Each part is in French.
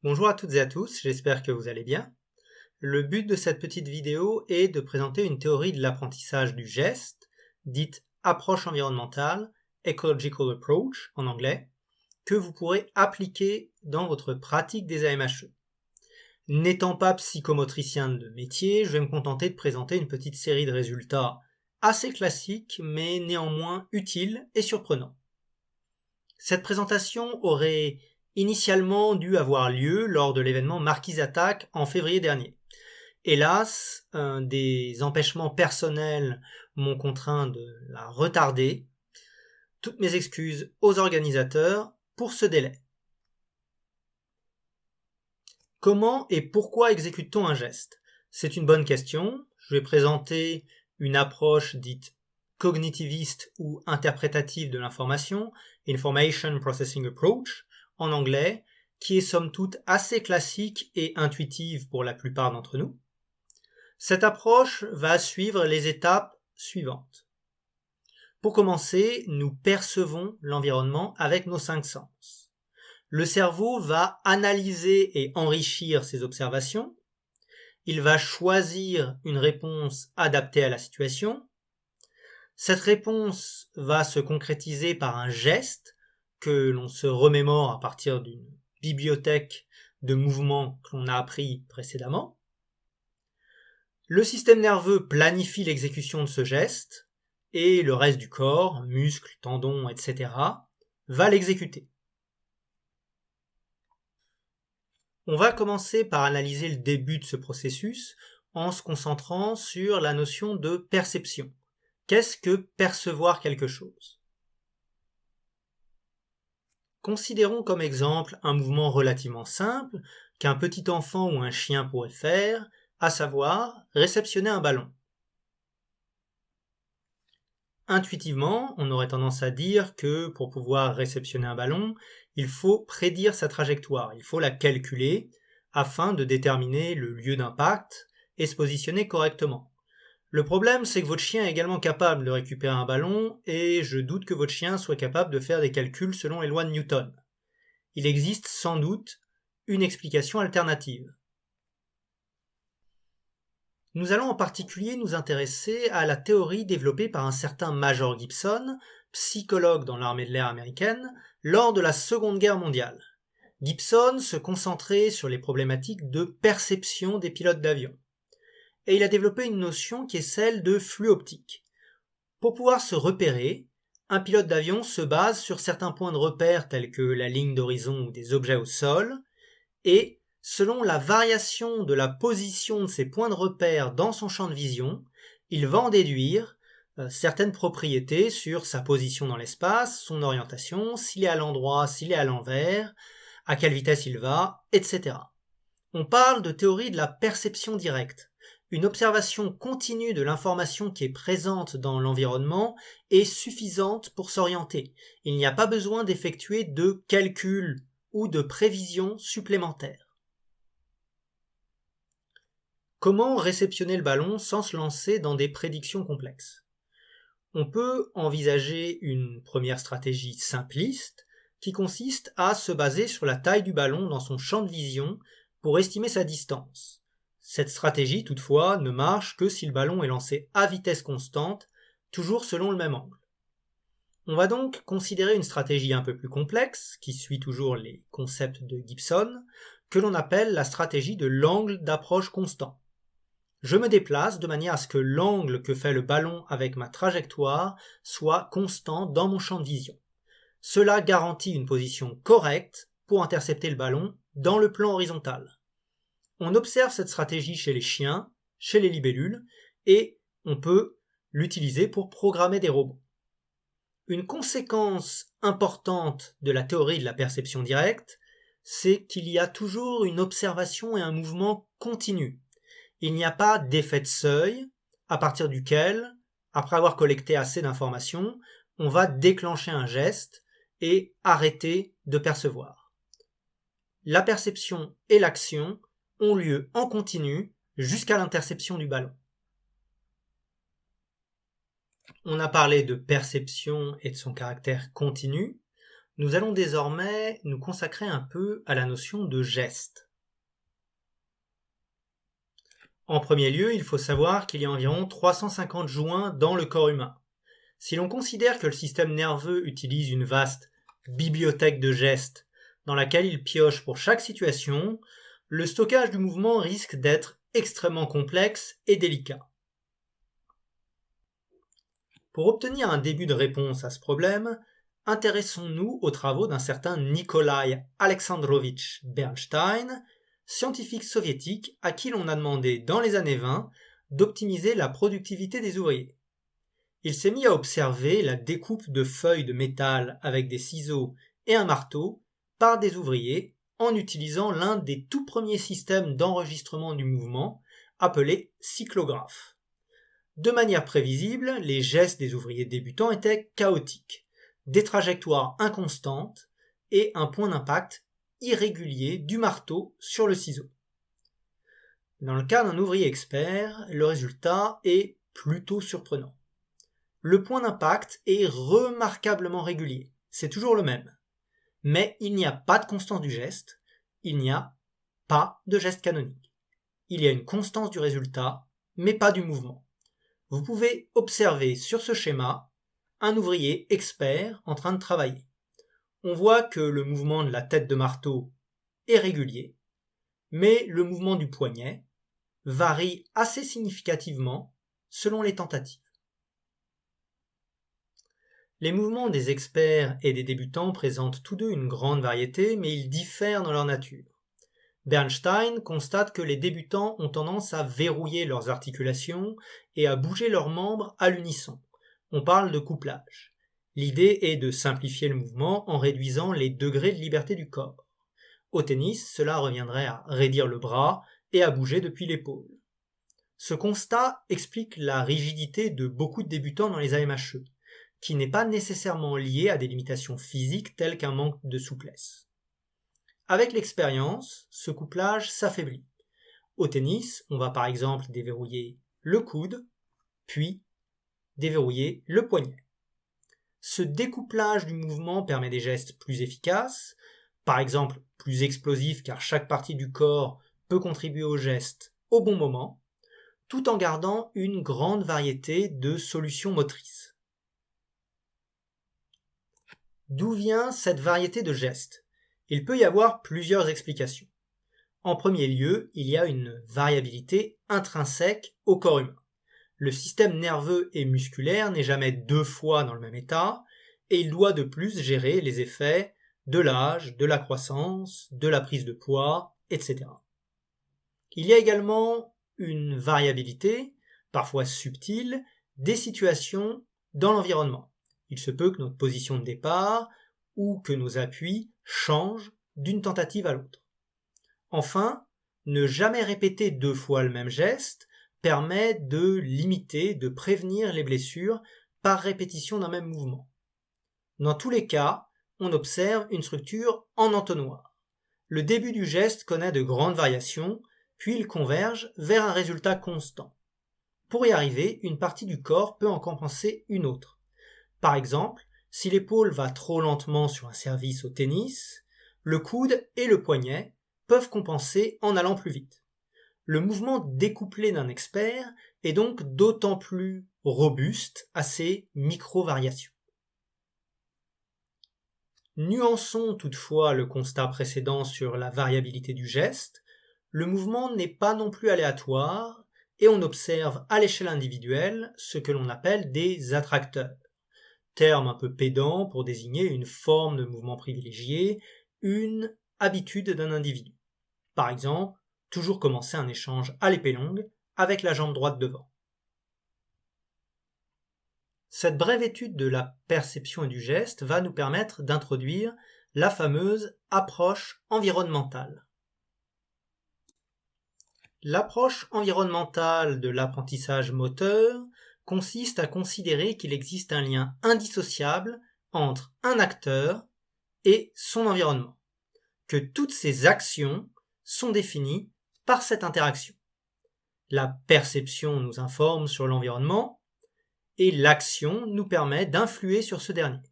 Bonjour à toutes et à tous, j'espère que vous allez bien. Le but de cette petite vidéo est de présenter une théorie de l'apprentissage du geste, dite approche environnementale, ecological approach en anglais, que vous pourrez appliquer dans votre pratique des AMHE. N'étant pas psychomotricien de métier, je vais me contenter de présenter une petite série de résultats assez classiques, mais néanmoins utiles et surprenants. Cette présentation aurait initialement dû avoir lieu lors de l'événement Marquis Attack en février dernier. Hélas, des empêchements personnels m'ont contraint de la retarder. Toutes mes excuses aux organisateurs pour ce délai. Comment et pourquoi exécute-t-on un geste? C'est une bonne question. Je vais présenter une approche dite cognitiviste ou interprétative de l'information, Information Processing Approach, en anglais, qui est somme toute assez classique et intuitive pour la plupart d'entre nous. Cette approche va suivre les étapes suivantes. Pour commencer, nous percevons l'environnement avec nos 5 sens. Le cerveau va analyser et enrichir ces observations. Il va choisir une réponse adaptée à la situation. Cette réponse va se concrétiser par un geste que l'on se remémore à partir d'une bibliothèque de mouvements que l'on a appris précédemment. Le système nerveux planifie l'exécution de ce geste et le reste du corps, muscles, tendons, etc., va l'exécuter. On va commencer par analyser le début de ce processus en se concentrant sur la notion de perception. Qu'est-ce que percevoir quelque chose? Considérons comme exemple un mouvement relativement simple qu'un petit enfant ou un chien pourrait faire, à savoir réceptionner un ballon. Intuitivement, on aurait tendance à dire que pour pouvoir réceptionner un ballon, il faut prédire sa trajectoire, il faut la calculer afin de déterminer le lieu d'impact et se positionner correctement. Le problème, c'est que votre chien est également capable de récupérer un ballon et je doute que votre chien soit capable de faire des calculs selon les lois de Newton. Il existe sans doute une explication alternative. Nous allons en particulier nous intéresser à la théorie développée par un certain Major Gibson, psychologue dans l'armée de l'air américaine, lors de la Seconde Guerre mondiale. Gibson se concentrait sur les problématiques de perception des pilotes d'avion. Et il a développé une notion qui est celle de flux optique. Pour pouvoir se repérer, un pilote d'avion se base sur certains points de repère tels que la ligne d'horizon ou des objets au sol, et selon la variation de la position de ces points de repère dans son champ de vision, il va en déduire certaines propriétés sur sa position dans l'espace, son orientation, s'il est à l'endroit, s'il est à l'envers, à quelle vitesse il va, etc. On parle de théorie de la perception directe. Une observation continue de l'information qui est présente dans l'environnement est suffisante pour s'orienter. Il n'y a pas besoin d'effectuer de calculs ou de prévisions supplémentaires. Comment réceptionner le ballon sans se lancer dans des prédictions complexes? On peut envisager une première stratégie simpliste qui consiste à se baser sur la taille du ballon dans son champ de vision pour estimer sa distance. Cette stratégie, toutefois, ne marche que si le ballon est lancé à vitesse constante, toujours selon le même angle. On va donc considérer une stratégie un peu plus complexe, qui suit toujours les concepts de Gibson, que l'on appelle la stratégie de l'angle d'approche constant. Je me déplace de manière à ce que l'angle que fait le ballon avec ma trajectoire soit constant dans mon champ de vision. Cela garantit une position correcte pour intercepter le ballon dans le plan horizontal. On observe cette stratégie chez les chiens, chez les libellules, et on peut l'utiliser pour programmer des robots. Une conséquence importante de la théorie de la perception directe, c'est qu'il y a toujours une observation et un mouvement continu. Il n'y a pas d'effet de seuil à partir duquel, après avoir collecté assez d'informations, on va déclencher un geste et arrêter de percevoir. La perception et l'action ont lieu en continu jusqu'à l'interception du ballon. On a parlé de perception et de son caractère continu. Nous allons désormais nous consacrer un peu à la notion de geste. En premier lieu, il faut savoir qu'il y a environ 350 joints dans le corps humain. Si l'on considère que le système nerveux utilise une vaste bibliothèque de gestes dans laquelle il pioche pour chaque situation, le stockage du mouvement risque d'être extrêmement complexe et délicat. Pour obtenir un début de réponse à ce problème, intéressons-nous aux travaux d'un certain Nikolai Alexandrovitch Bernstein, scientifique soviétique à qui l'on a demandé dans les années 20 d'optimiser la productivité des ouvriers. Il s'est mis à observer la découpe de feuilles de métal avec des ciseaux et un marteau par des ouvriers en utilisant l'un des tout premiers systèmes d'enregistrement du mouvement appelé cyclographe. De manière prévisible, les gestes des ouvriers débutants étaient chaotiques, des trajectoires inconstantes et un point d'impact irrégulier du marteau sur le ciseau. Dans le cas d'un ouvrier expert, le résultat est plutôt surprenant. Le point d'impact est remarquablement régulier, c'est toujours le même. Mais il n'y a pas de constance du geste, il n'y a pas de geste canonique. Il y a une constance du résultat, mais pas du mouvement. Vous pouvez observer sur ce schéma un ouvrier expert en train de travailler. On voit que le mouvement de la tête de marteau est régulier, mais le mouvement du poignet varie assez significativement selon les tentatives. Les mouvements des experts et des débutants présentent tous deux une grande variété, mais ils diffèrent dans leur nature. Bernstein constate que les débutants ont tendance à verrouiller leurs articulations et à bouger leurs membres à l'unisson. On parle de couplage. L'idée est de simplifier le mouvement en réduisant les degrés de liberté du corps. Au tennis, cela reviendrait à raidir le bras et à bouger depuis l'épaule. Ce constat explique la rigidité de beaucoup de débutants dans les AMHE, qui n'est pas nécessairement lié à des limitations physiques telles qu'un manque de souplesse. Avec l'expérience, ce couplage s'affaiblit. Au tennis, on va par exemple déverrouiller le coude, puis déverrouiller le poignet. Ce découplage du mouvement permet des gestes plus efficaces, par exemple plus explosifs car chaque partie du corps peut contribuer au geste au bon moment, tout en gardant une grande variété de solutions motrices. D'où vient cette variété de gestes ? Il peut y avoir plusieurs explications. En premier lieu, il y a une variabilité intrinsèque au corps humain. Le système nerveux et musculaire n'est jamais deux fois dans le même état, et il doit de plus gérer les effets de l'âge, de la croissance, de la prise de poids, etc. Il y a également une variabilité, parfois subtile, des situations dans l'environnement. Il se peut que notre position de départ ou que nos appuis changent d'une tentative à l'autre. Enfin, ne jamais répéter deux fois le même geste permet de limiter, de prévenir les blessures par répétition d'un même mouvement. Dans tous les cas, on observe une structure en entonnoir. Le début du geste connaît de grandes variations, puis il converge vers un résultat constant. Pour y arriver, une partie du corps peut en compenser une autre. Par exemple, si l'épaule va trop lentement sur un service au tennis, le coude et le poignet peuvent compenser en allant plus vite. Le mouvement découplé d'un expert est donc d'autant plus robuste à ces micro-variations. Nuançons toutefois le constat précédent sur la variabilité du geste. Le mouvement n'est pas non plus aléatoire et on observe à l'échelle individuelle ce que l'on appelle des attracteurs. Terme un peu pédant pour désigner une forme de mouvement privilégié, une habitude d'un individu. Par exemple, toujours commencer un échange à l'épée longue avec la jambe droite devant. Cette brève étude de la perception et du geste va nous permettre d'introduire la fameuse approche environnementale. L'approche environnementale de l'apprentissage moteur consiste à considérer qu'il existe un lien indissociable entre un acteur et son environnement, que toutes ses actions sont définies par cette interaction. La perception nous informe sur l'environnement et l'action nous permet d'influer sur ce dernier.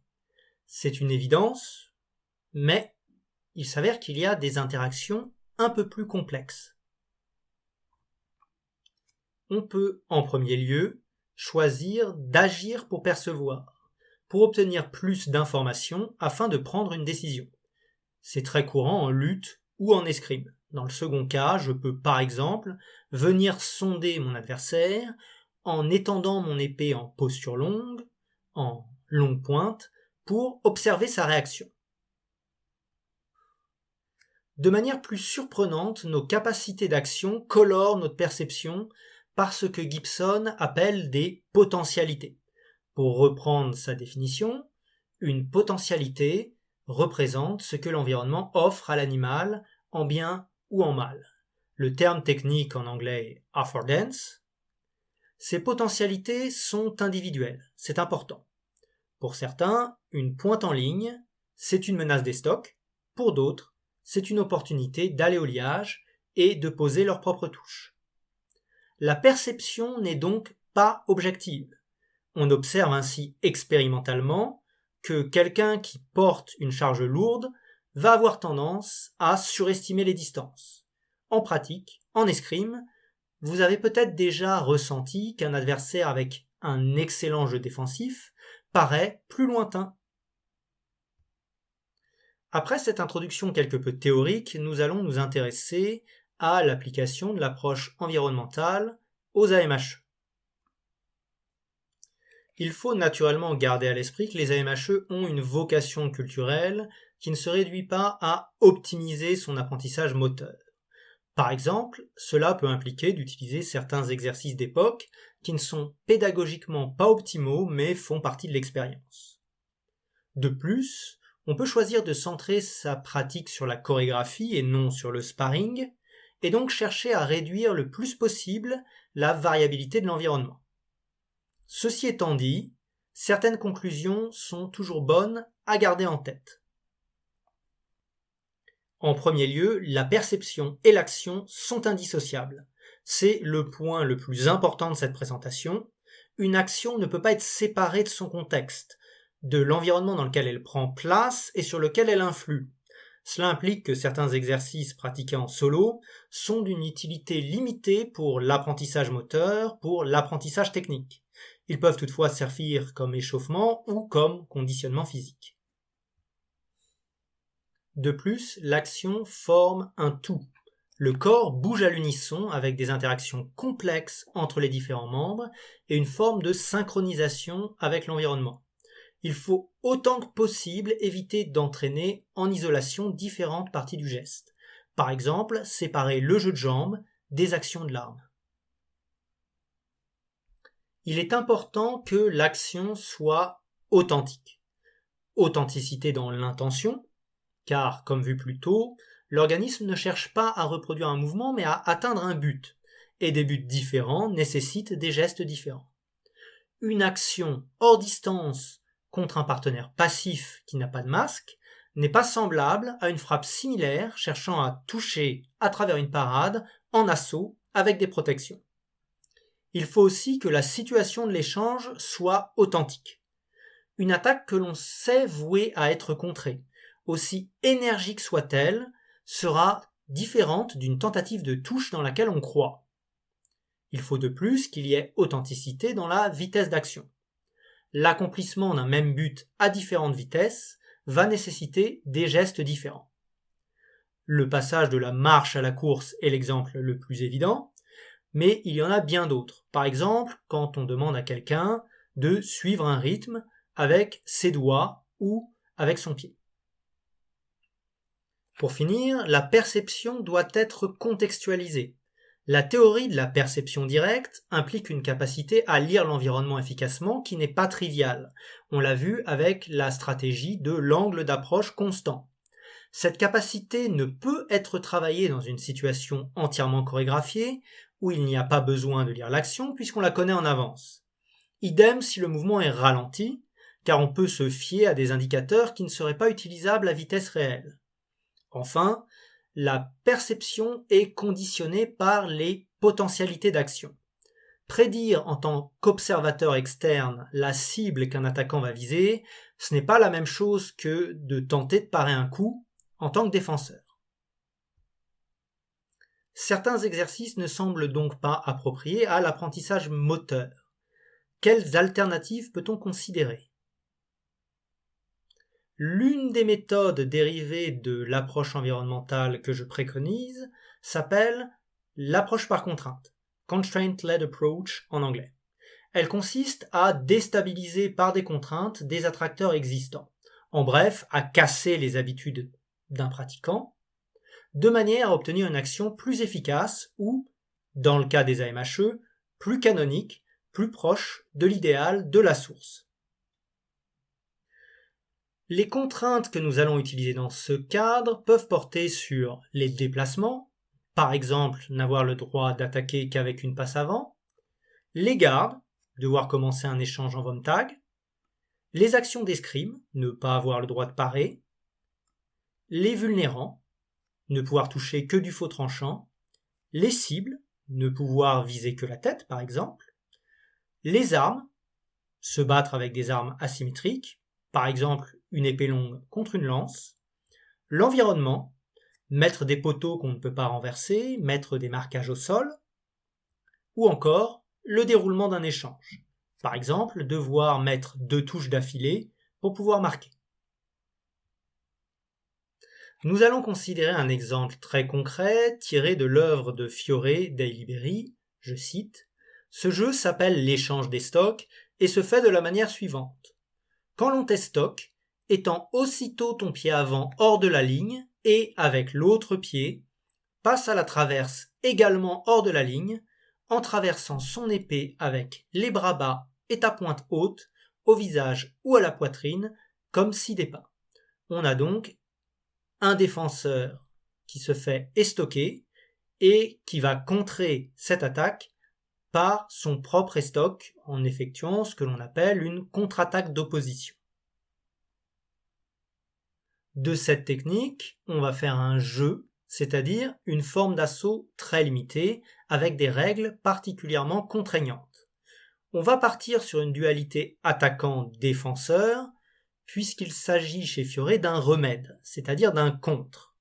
C'est une évidence, mais il s'avère qu'il y a des interactions un peu plus complexes. On peut, en premier lieu, choisir d'agir pour percevoir, pour obtenir plus d'informations afin de prendre une décision. C'est très courant en lutte ou en escrime. Dans le second cas, je peux par exemple venir sonder mon adversaire en étendant mon épée en posture longue, en longue pointe, pour observer sa réaction. De manière plus surprenante, nos capacités d'action colorent notre perception par ce que Gibson appelle des potentialités. Pour reprendre sa définition, une potentialité représente ce que l'environnement offre à l'animal en bien ou en mal. Le terme technique en anglais est affordance. Ces potentialités sont individuelles, c'est important. Pour certains, une pointe en ligne, c'est une menace des stocks. Pour d'autres, c'est une opportunité d'aller au liage et de poser leur propre touche. La perception n'est donc pas objective. On observe ainsi expérimentalement que quelqu'un qui porte une charge lourde va avoir tendance à surestimer les distances. En pratique, en escrime, vous avez peut-être déjà ressenti qu'un adversaire avec un excellent jeu défensif paraît plus lointain. Après cette introduction quelque peu théorique, nous allons nous intéresser à l'application de l'approche environnementale aux AMHE. Il faut naturellement garder à l'esprit que les AMHE ont une vocation culturelle qui ne se réduit pas à optimiser son apprentissage moteur. Par exemple, cela peut impliquer d'utiliser certains exercices d'époque qui ne sont pédagogiquement pas optimaux mais font partie de l'expérience. De plus, on peut choisir de centrer sa pratique sur la chorégraphie et non sur le sparring, et donc chercher à réduire le plus possible la variabilité de l'environnement. Ceci étant dit, certaines conclusions sont toujours bonnes à garder en tête. En premier lieu, la perception et l'action sont indissociables. C'est le point le plus important de cette présentation. Une action ne peut pas être séparée de son contexte, de l'environnement dans lequel elle prend place et sur lequel elle influe. Cela implique que certains exercices pratiqués en solo sont d'une utilité limitée pour l'apprentissage moteur, pour l'apprentissage technique. Ils peuvent toutefois servir comme échauffement ou comme conditionnement physique. De plus, l'action forme un tout. Le corps bouge à l'unisson avec des interactions complexes entre les différents membres et une forme de synchronisation avec l'environnement. Il faut autant que possible éviter d'entraîner en isolation différentes parties du geste. Par exemple, séparer le jeu de jambes des actions de l'arme. Il est important que l'action soit authentique. Authenticité dans l'intention, car, comme vu plus tôt, l'organisme ne cherche pas à reproduire un mouvement mais à atteindre un but, et des buts différents nécessitent des gestes différents. Une action hors distance contre un partenaire passif qui n'a pas de masque n'est pas semblable à une frappe similaire cherchant à toucher à travers une parade en assaut avec des protections. Il faut aussi que la situation de l'échange soit authentique. Une attaque que l'on sait vouée à être contrée, aussi énergique soit-elle, sera différente d'une tentative de touche dans laquelle on croit. Il faut de plus qu'il y ait authenticité dans la vitesse d'action. L'accomplissement d'un même but à différentes vitesses va nécessiter des gestes différents. Le passage de la marche à la course est l'exemple le plus évident, mais il y en a bien d'autres. Par exemple, quand on demande à quelqu'un de suivre un rythme avec ses doigts ou avec son pied. Pour finir, la perception doit être contextualisée. La théorie de la perception directe implique une capacité à lire l'environnement efficacement qui n'est pas triviale. On l'a vu avec la stratégie de l'angle d'approche constant. Cette capacité ne peut être travaillée dans une situation entièrement chorégraphiée où il n'y a pas besoin de lire l'action puisqu'on la connaît en avance. Idem si le mouvement est ralenti, car on peut se fier à des indicateurs qui ne seraient pas utilisables à vitesse réelle. Enfin, la perception est conditionnée par les potentialités d'action. Prédire en tant qu'observateur externe la cible qu'un attaquant va viser, ce n'est pas la même chose que de tenter de parer un coup en tant que défenseur. Certains exercices ne semblent donc pas appropriés à l'apprentissage moteur. Quelles alternatives peut-on considérer ? L'une des méthodes dérivées de l'approche environnementale que je préconise s'appelle l'approche par contrainte, Constraint-Led Approach en anglais. Elle consiste à déstabiliser par des contraintes des attracteurs existants, en bref, à casser les habitudes d'un pratiquant, de manière à obtenir une action plus efficace ou, dans le cas des AMHE, plus canonique, plus proche de l'idéal de la source. Les contraintes que nous allons utiliser dans ce cadre peuvent porter sur les déplacements, par exemple n'avoir le droit d'attaquer qu'avec une passe avant, les gardes, devoir commencer un échange en von tag, les actions d'escrime, ne pas avoir le droit de parer, les vulnérants, ne pouvoir toucher que du faux tranchant, les cibles, ne pouvoir viser que la tête par exemple, les armes, se battre avec des armes asymétriques, par exemple une épée longue contre une lance, l'environnement, mettre des poteaux qu'on ne peut pas renverser, mettre des marquages au sol, ou encore le déroulement d'un échange, par exemple devoir mettre 2 touches d'affilée pour pouvoir marquer. Nous allons considérer un exemple très concret tiré de l'œuvre de Fiore dei Liberi, je cite, « Ce jeu s'appelle l'échange des stocks et se fait de la manière suivante. Quand l'on t'estoque, étends aussitôt ton pied avant hors de la ligne et, avec l'autre pied, passe à la traverse également hors de la ligne, en traversant son épée avec les bras bas et ta pointe haute, au visage ou à la poitrine, comme 6 des pas. » On a donc un défenseur qui se fait estoquer et qui va contrer cette attaque par son propre estoc en effectuant ce que l'on appelle une contre-attaque d'opposition. De cette technique, on va faire un jeu, c'est-à-dire une forme d'assaut très limitée avec des règles particulièrement contraignantes. On va partir sur une dualité attaquant-défenseur puisqu'il s'agit chez Fiore d'un remède, c'est-à-dire d'un contre.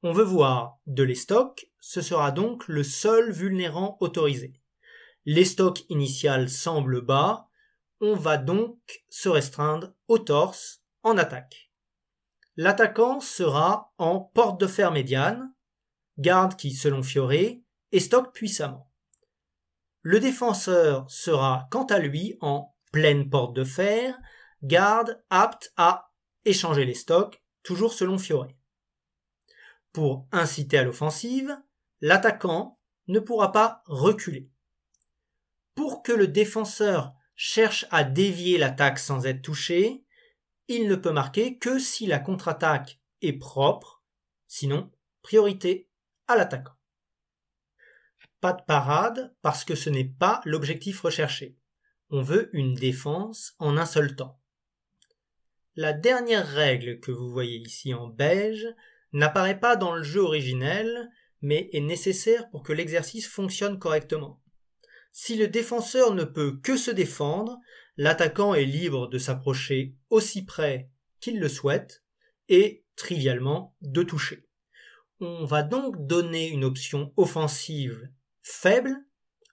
On veut voir de l'estoc, ce sera donc le seul vulnérant autorisé. L'estoc initial semble bas, on va donc se restreindre au torse en attaque. L'attaquant sera en porte de fer médiane, garde qui, selon Fiore, estoque puissamment. Le défenseur sera quant à lui en pleine porte de fer, garde apte à échanger les stocks, toujours selon Fiore. Pour inciter à l'offensive, l'attaquant ne pourra pas reculer. Pour que le défenseur cherche à dévier l'attaque sans être touché, il ne peut marquer que si la contre-attaque est propre, sinon priorité à l'attaquant. Pas de parade parce que ce n'est pas l'objectif recherché. On veut une défense en un seul temps. La dernière règle que vous voyez ici en beige n'apparaît pas dans le jeu originel, mais est nécessaire pour que l'exercice fonctionne correctement. Si le défenseur ne peut que se défendre, l'attaquant est libre de s'approcher aussi près qu'il le souhaite et, trivialement, de toucher. On va donc donner une option offensive faible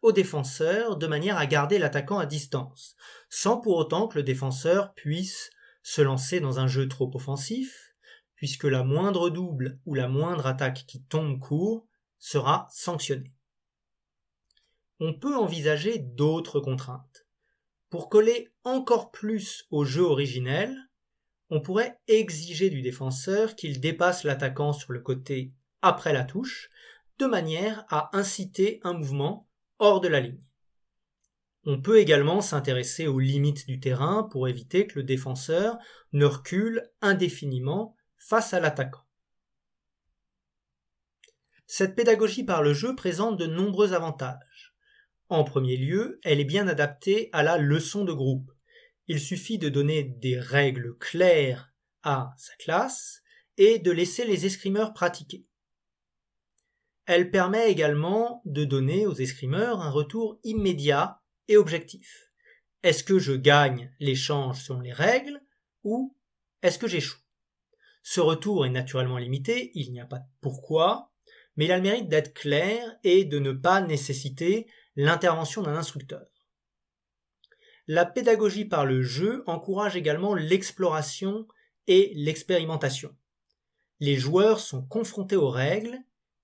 au défenseur de manière à garder l'attaquant à distance, sans pour autant que le défenseur puisse se lancer dans un jeu trop offensif, puisque la moindre double ou la moindre attaque qui tombe court sera sanctionnée. On peut envisager d'autres contraintes. Pour coller encore plus au jeu originel, on pourrait exiger du défenseur qu'il dépasse l'attaquant sur le côté après la touche, de manière à inciter un mouvement hors de la ligne. On peut également s'intéresser aux limites du terrain pour éviter que le défenseur ne recule indéfiniment face à l'attaquant. Cette pédagogie par le jeu présente de nombreux avantages. En premier lieu, elle est bien adaptée à la leçon de groupe. Il suffit de donner des règles claires à sa classe et de laisser les escrimeurs pratiquer. Elle permet également de donner aux escrimeurs un retour immédiat et objectif. Est-ce que je gagne l'échange selon les règles ou est-ce que j'échoue? Ce retour est naturellement limité, il n'y a pas de pourquoi, mais il a le mérite d'être clair et de ne pas nécessiter l'intervention d'un instructeur. La pédagogie par le jeu encourage également l'exploration et l'expérimentation. Les joueurs sont confrontés aux règles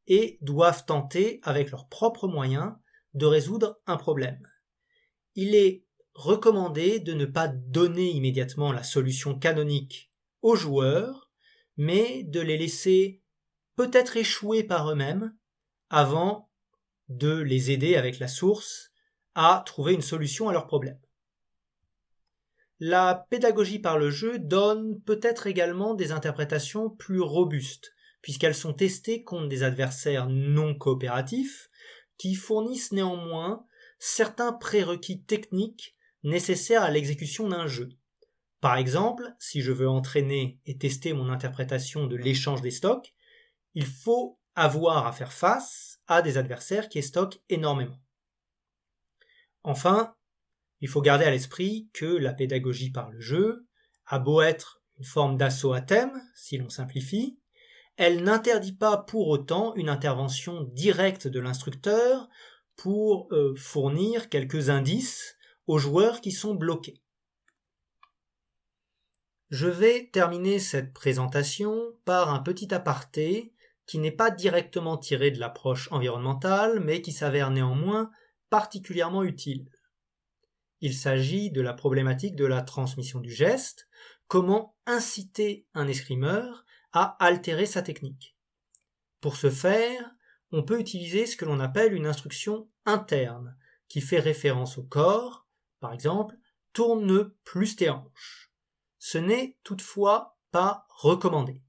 et doivent tenter, avec leurs propres moyens, de résoudre un problème. Il est recommandé de ne pas donner immédiatement la solution canonique aux joueurs, mais de les laisser peut-être échouer par eux-mêmes avant de les aider avec la source à trouver une solution à leur problème. La pédagogie par le jeu donne peut-être également des interprétations plus robustes, puisqu'elles sont testées contre des adversaires non coopératifs qui fournissent néanmoins certains prérequis techniques nécessaires à l'exécution d'un jeu. Par exemple, si je veux entraîner et tester mon interprétation de l'échange des stocks, il faut avoir à faire face à des adversaires qui stockent énormément. Enfin, il faut garder à l'esprit que la pédagogie par le jeu a beau être une forme d'assaut à thème, si l'on simplifie, elle n'interdit pas pour autant une intervention directe de l'instructeur pour fournir quelques indices aux joueurs qui sont bloqués. Je vais terminer cette présentation par un petit aparté qui n'est pas directement tiré de l'approche environnementale, mais qui s'avère néanmoins particulièrement utile. Il s'agit de la problématique de la transmission du geste, comment inciter un escrimeur à altérer sa technique. Pour ce faire, on peut utiliser ce que l'on appelle une instruction interne, qui fait référence au corps, par exemple, tourne plus tes hanches. Ce n'est toutefois pas recommandé.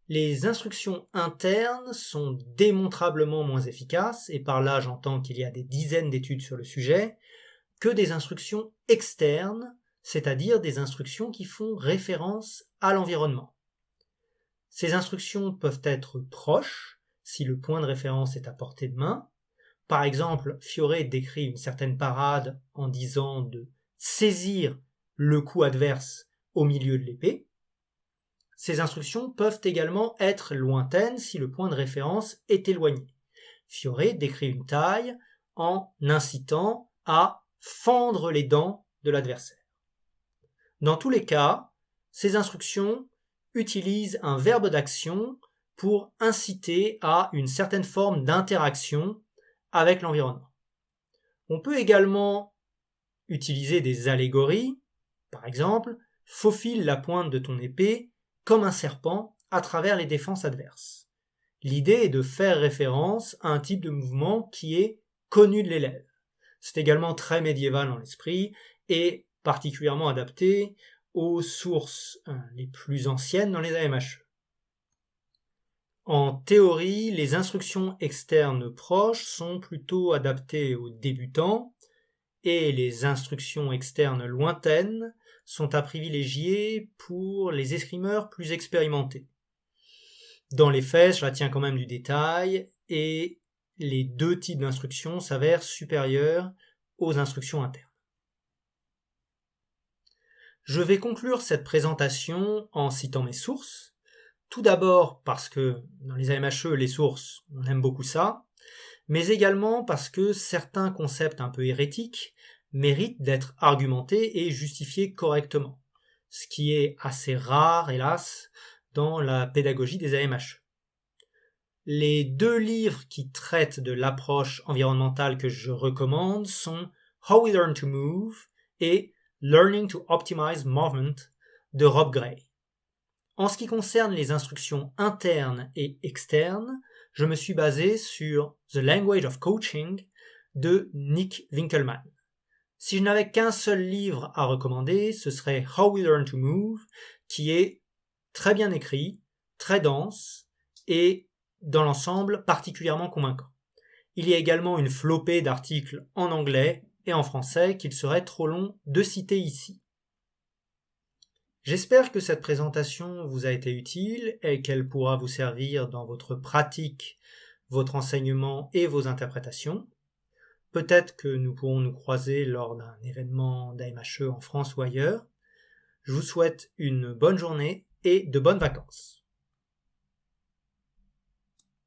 Les instructions internes sont démontrablement moins efficaces, et par là j'entends qu'il y a des dizaines d'études sur le sujet, que des instructions externes, c'est-à-dire des instructions qui font référence à l'environnement. Ces instructions peuvent être proches, si le point de référence est à portée de main. Par exemple, Fiore décrit une certaine parade en disant de saisir le coup adverse au milieu de l'épée. Ces instructions peuvent également être lointaines si le point de référence est éloigné. Fiore décrit une taille en incitant à fendre les dents de l'adversaire. Dans tous les cas, ces instructions utilisent un verbe d'action pour inciter à une certaine forme d'interaction avec l'environnement. On peut également utiliser des allégories, par exemple, faufile la pointe de ton épée comme un serpent à travers les défenses adverses. L'idée est de faire référence à un type de mouvement qui est connu de l'élève. C'est également très médiéval dans l'esprit et particulièrement adapté aux sources les plus anciennes dans les AMHE. En théorie, les instructions externes proches sont plutôt adaptées aux débutants et les instructions externes lointaines sont à privilégier pour les escrimeurs plus expérimentés. Dans les faits, cela tient quand même du détail et les deux types d'instructions s'avèrent supérieurs aux instructions internes. Je vais conclure cette présentation en citant mes sources. Tout d'abord parce que dans les AMHE, les sources, on aime beaucoup ça, mais également parce que certains concepts un peu hérétiques méritent d'être argumentés et justifiés correctement, ce qui est assez rare, hélas, dans la pédagogie des AMHE. Les deux livres qui traitent de l'approche environnementale que je recommande sont How We Learn to Move et Learning to Optimize Movement de Rob Gray. En ce qui concerne les instructions internes et externes, je me suis basé sur The Language of Coaching de Nick Winkelmann. Si je n'avais qu'un seul livre à recommander, ce serait How We Learn to Move, qui est très bien écrit, très dense et dans l'ensemble particulièrement convaincant. Il y a également une flopée d'articles en anglais et en français qu'il serait trop long de citer ici. J'espère que cette présentation vous a été utile et qu'elle pourra vous servir dans votre pratique, votre enseignement et vos interprétations. Peut-être que nous pourrons nous croiser lors d'un événement d'AMHE en France ou ailleurs. Je vous souhaite une bonne journée et de bonnes vacances.